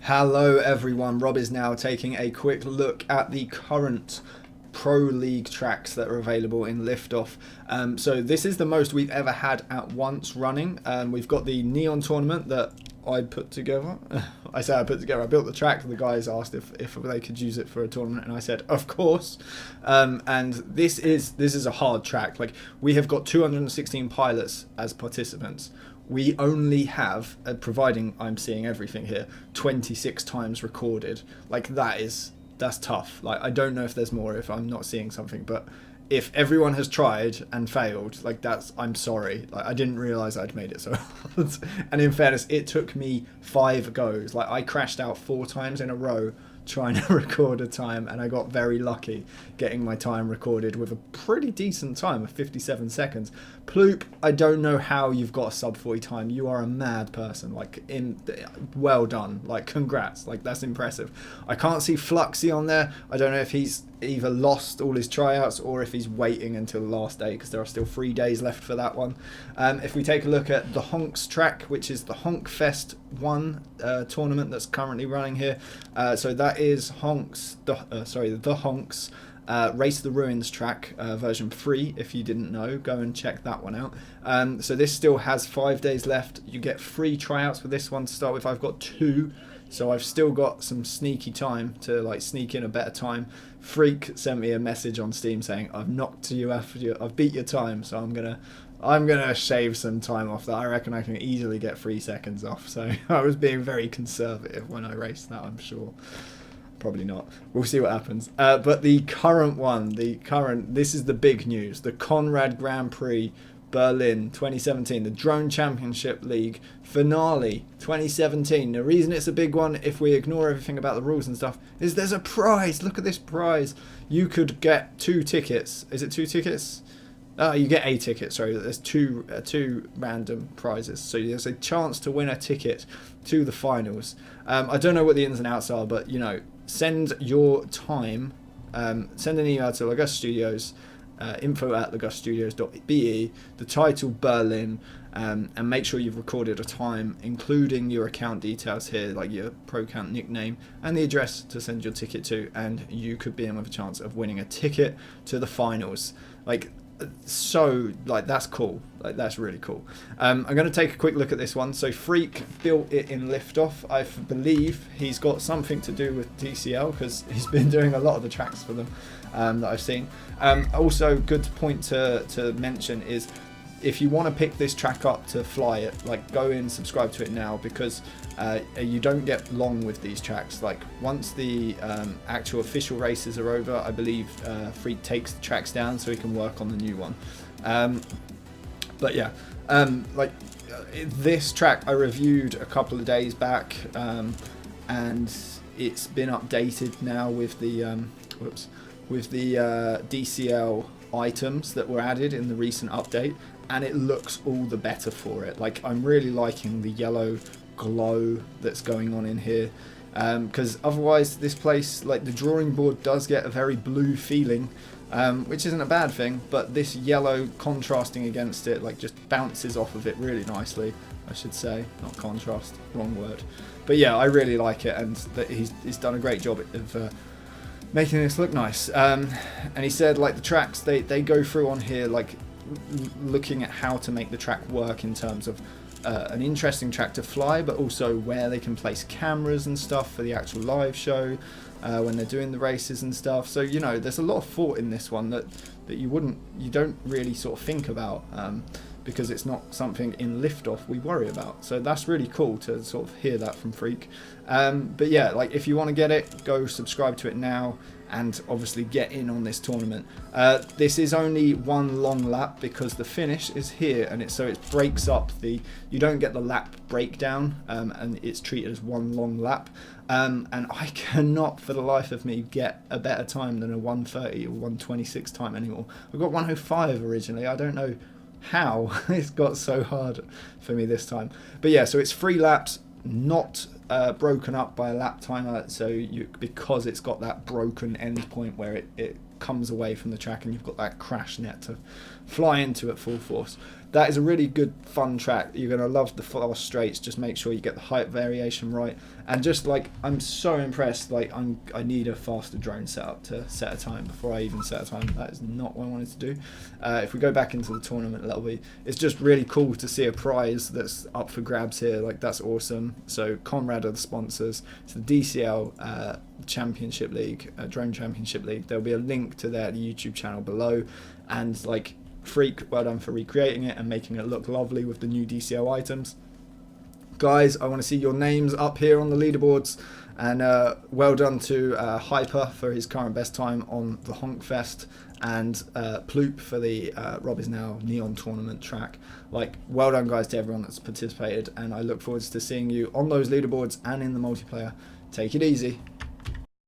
Hello everyone, Robisnow taking a quick look at the current Pro League tracks that are available in Liftoff. So this is the most we've ever had at once running. We've got the Neon tournament that I put together. I say I put together, I built the track. The guys asked if they could use it for a tournament, and I said of course. And this is a hard track. Like, we have got 216 pilots as participants. We only have, providing I'm seeing everything here, 26 times recorded. Like, that's tough. Like, I don't know if there's more if I'm not seeing something, but if everyone has tried and failed, like, I'm sorry. Like, I didn't realize I'd made it so hard. And in fairness, it took me 5 goes. Like, I crashed out 4 times in a row trying to record a time, and I got very lucky getting my time recorded with a pretty decent time of 57 seconds. Ploop, I don't know how you've got a sub 40 time. You are a mad person. Like, well done. Like, congrats. Like, that's impressive. I can't see Fluxy on there. I don't know if he's either lost all his tryouts or if he's waiting until the last day, because there are still 3 days left for that one. If we take a look at the Honks track, which is the Honk Fest 1 tournament that's currently running here, so that is Honks, the Honks Race the Ruins track, version 3. If you didn't know, go and check that one out. So this still has 5 days left. You get 3 tryouts for this one to start with. I've got 2, so I've still got some sneaky time to, like, sneak in a better time. Freak sent me a message on Steam saying, I've knocked you off, I've beat your time, so I'm gonna shave some time off that. I reckon I can easily get 3 seconds off. So I was being very conservative when I raced that, I'm sure. Probably not. We'll see what happens. But the current one, this is the big news. The Conrad Grand Prix Berlin 2017, the Drone Championship League finale 2017. The reason it's a big one, if we ignore everything about the rules and stuff, is there's a prize. Look at this prize. You could get 2 tickets. Is it 2 tickets? You get a ticket, sorry. There's two random prizes. So there's a chance to win a ticket to the finals. I don't know what the ins and outs are, but, you know, send your time. Send an email to Lagust Studios, info@laguststudios.be, the title Berlin, and make sure you've recorded a time, including your account details here, like your pro account nickname and the address to send your ticket to, and you could be in with a chance of winning a ticket to the finals. Like, so, like, that's cool. Like, that's really cool. I'm going to take a quick look at this one. So Freak built it in Liftoff. I believe he's got something to do with DCL, because he's been doing a lot of the tracks for them that I've seen. Also, good point to mention is, if you want to pick this track up to fly it, like, go in, subscribe to it now, because you don't get long with these tracks. Like, once the actual official races are over, I believe Freak takes the tracks down so he can work on the new one. But yeah, this track I reviewed a couple of days back, and it's been updated now with the DCL items that were added in the recent update, and it looks all the better for it. Like, I'm really liking the yellow glow that's going on in here, because otherwise this place, like, the drawing board does get a very blue feeling, which isn't a bad thing, but this yellow contrasting against it, like, just bounces off of it really nicely, I should say. Not contrast, wrong word. But yeah, I really like it, and that he's done a great job of making this look nice. And he said, like, the tracks, they go through on here, like, looking at how to make the track work in terms of an interesting track to fly, but also where they can place cameras and stuff for the actual live show when they're doing the races and stuff. So, you know, there's a lot of thought in this one that you don't really sort of think about, because it's not something in Liftoff we worry about. So that's really cool to sort of hear that from Freak. But yeah, like, if you want to get it, go subscribe to it now, and obviously get in on this tournament. This is only 1 long lap, because the finish is here, and so it breaks up you don't get the lap breakdown, and it's treated as 1 long lap. And I cannot for the life of me get a better time than a 1:30 or 1:26 time anymore. I got 1:05 originally. I don't know how it's got so hard for me this time. But yeah, so it's 3 laps, not broken up by a lap timer, so because it's got that broken end point where it comes away from the track, and you've got that crash net to fly into at full force. that is a really good fun track. You're going to love the fast straights. Just make sure you get the height variation right. And just like, I'm so impressed. Like, I need a faster drone setup to set a time before I even set a time. That is not what I wanted to do. If we go back into the tournament lobby, it's just really cool to see a prize that's up for grabs here. Like, that's awesome. So Conrad are the sponsors. It's the DCL Championship League, Drone Championship League. There'll be a link to their YouTube channel below. And like, Freak, well done for recreating it and making it look lovely with the new DCL items. Guys, I want to see your names up here on the leaderboards, and well done to Hyper for his current best time on the Honkfest, and Ploop for the Robisnow Neon Tournament track. Like, well done guys to everyone that's participated, and I look forward to seeing you on those leaderboards and in the multiplayer. Take it easy.